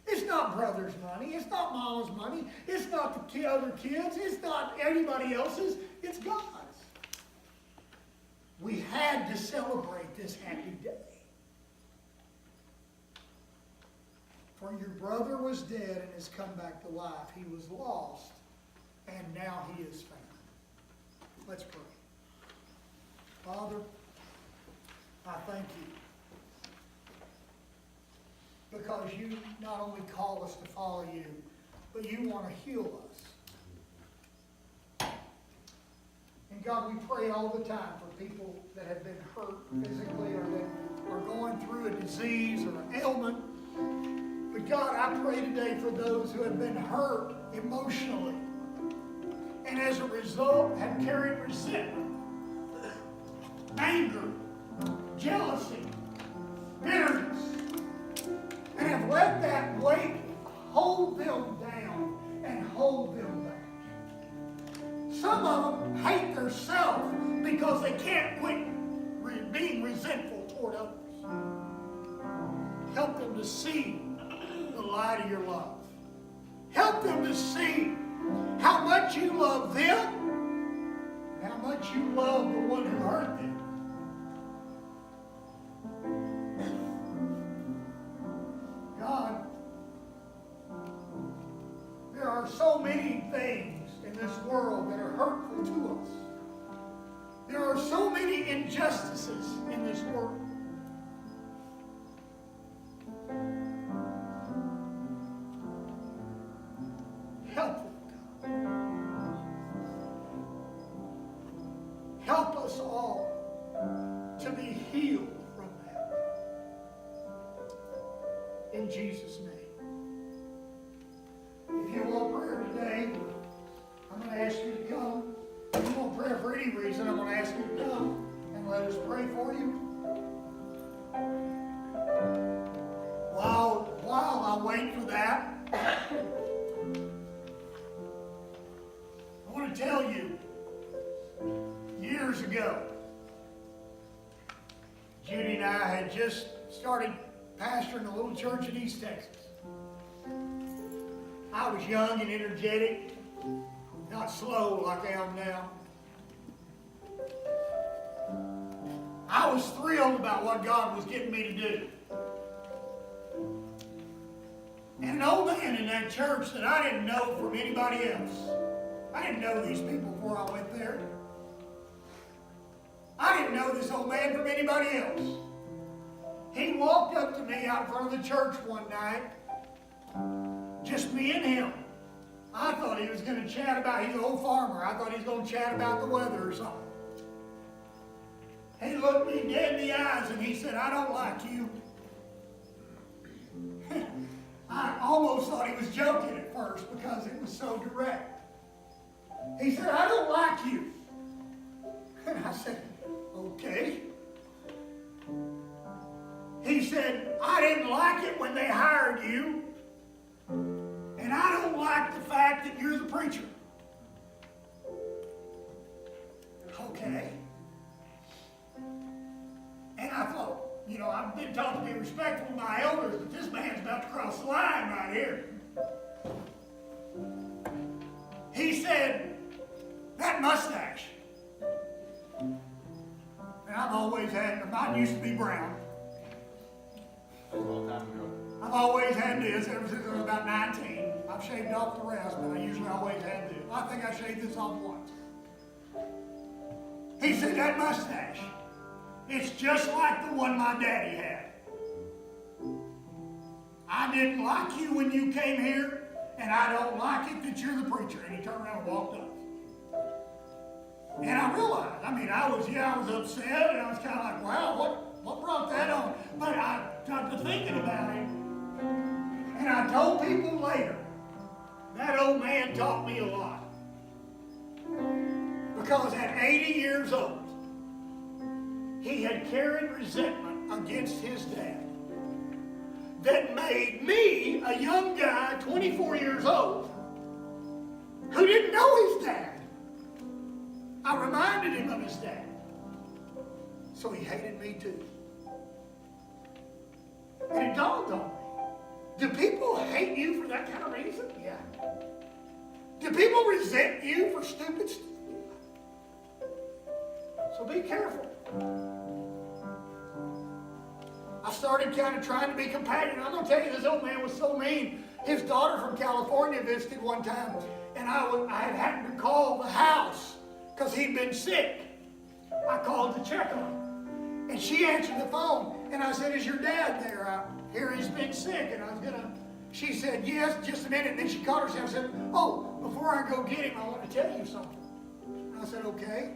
It's not brother's money. It's not mama's money. It's not the other kids. It's not anybody else's. It's God's. We had to celebrate this happy day. For your brother was dead and has come back to life. He was lost, and now he is found. Let's pray. Father, I thank you. Because you not only call us to follow you, but you want to heal us. And God, we pray all the time for people that have been hurt physically or that are going through a disease or an ailment. But God, I pray today for those who have been hurt emotionally and as a result have carried resentment, anger, jealousy, bitterness, and have let that weight hold them down and hold them back. Some of them hate themselves because they can't quit being resentful toward others. Help them to see the light of your love. Help them to see how much you love them and how much you love the one who hurt them. God, there are so many things in this world that are hurtful to us. There are so many injustices in this world. Help them, God. Help us all to be healed from that. In Jesus' name. If you want prayer today, I'm going to ask you to come. If you want prayer for any reason, I'm going to ask you to come and let us pray for you. While I wait for that, I want to tell you, years ago, Judy and I had just started pastoring a little church in East Texas. I was young and energetic, not slow like I am now. I was thrilled about what God was getting me to do. And an old man in that church that I didn't know from anybody else. I didn't know these people before I went there. I didn't know this old man from anybody else. He walked up to me out in front of the church one night, just me and him. I thought he was going to chat about, he's an old farmer. I thought he was going to chat about the weather or something. He looked me dead in the eyes and he said, I don't like you. I almost thought he was joking at first because it was so direct. He said, I don't like you. And I said, okay. He said, I didn't like it when they hired you. And I don't like the fact that you're the preacher. Okay. And I thought, you know, I've been taught to be respectful of my elders, but this man's about to cross the line right here. He said, that mustache. And I've always had, mine used to be brown. A long time ago. I've always had this ever since I was about 19. I've shaved off the rest, but I usually always had this. I think I shaved this off once. He said, that mustache, it's just like the one my daddy had. I didn't like you when you came here, and I don't like it that you're the preacher. And he turned around and walked up. And I realized, I was upset, and I was kind of like, wow, what brought that on? But I got to thinking about it, and I told people later, that old man taught me a lot. Because at 80 years old, he had carried resentment against his dad that made me, a young guy, 24 years old, who didn't know his dad. I reminded him of his dad. So he hated me too. And it dawned on me. Do people hate you for that kind of reason? Yeah. Do people resent you for stupid stuff? So be careful. I started kind of trying to be compassionate. I'm going to tell you, this old man was so mean. His daughter from California visited one time, and I had happened to call the house because he'd been sick. I called to check on him. And she answered the phone, and I said, is your dad there? I hear he's been sick, and she said, yes, just a minute. And then she called herself and said, oh, before I go get him, I want to tell you something. And I said, okay.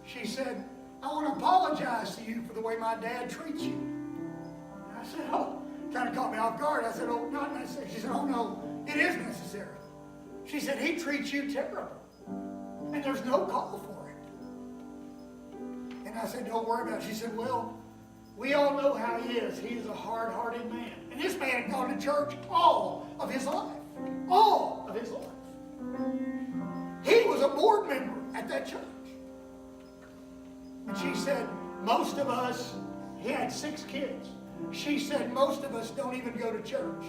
She said, I want to apologize to you for the way my dad treats you. And I said, oh, kind of caught me off guard. I said, oh, not necessary. She said, oh, no, it is necessary. She said, he treats you terrible, and there's no call for it. And I said, don't worry about it. She said, well, we all know how he is. He is a hard-hearted man. And this man had gone to church all of his life. All of his life. He was a board member at that church. And she said, most of us, he had 6 kids. She said, most of us don't even go to church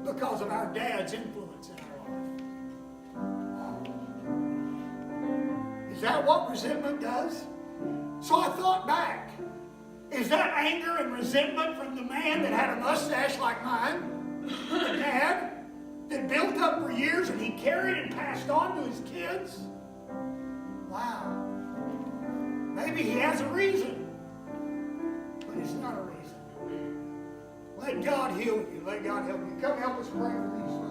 because of our dad's influence in our life. Is that what resentment does? So I thought back. Is that anger and resentment from the man that had a mustache like mine, the dad, that built up for years and he carried and passed on to his kids? Wow. Maybe he has a reason, but it's not a reason. Let God heal you. Let God help you. Come help us pray for these folks.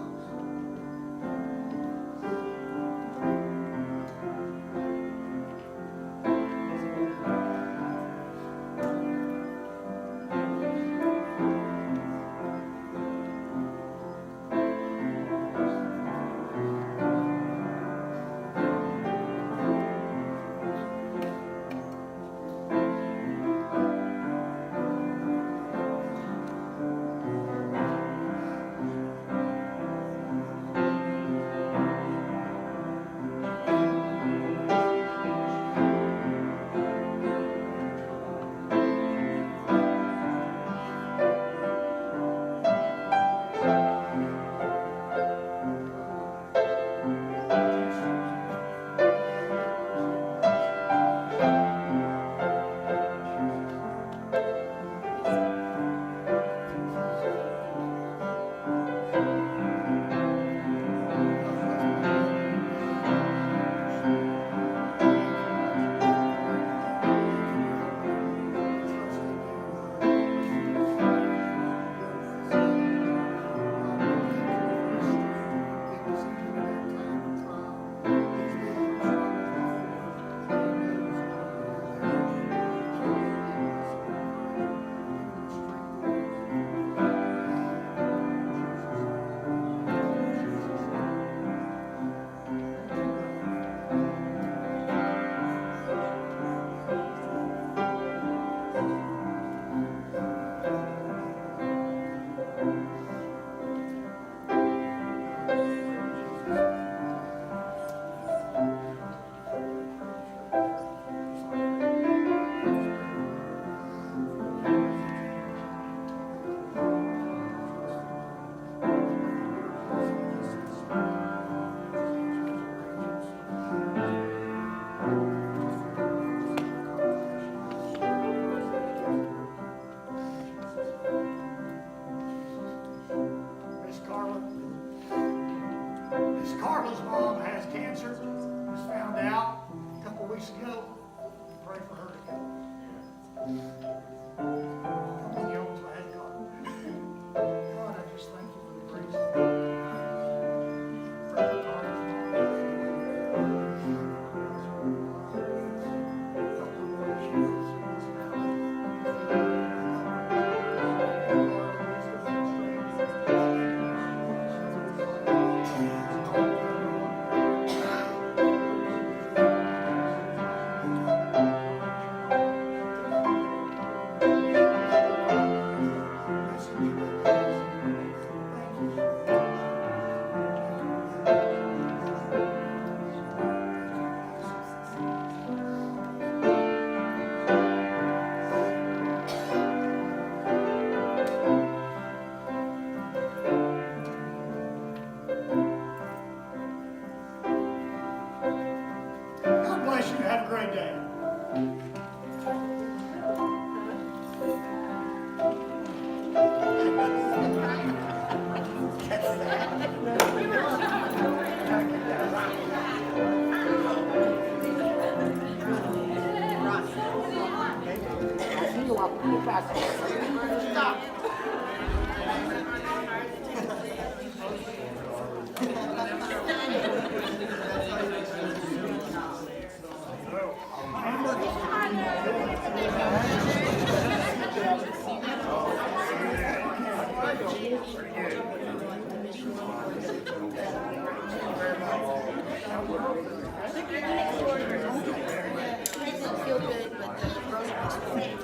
Doesn't feel good, but the groceries.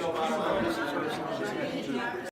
Thank you.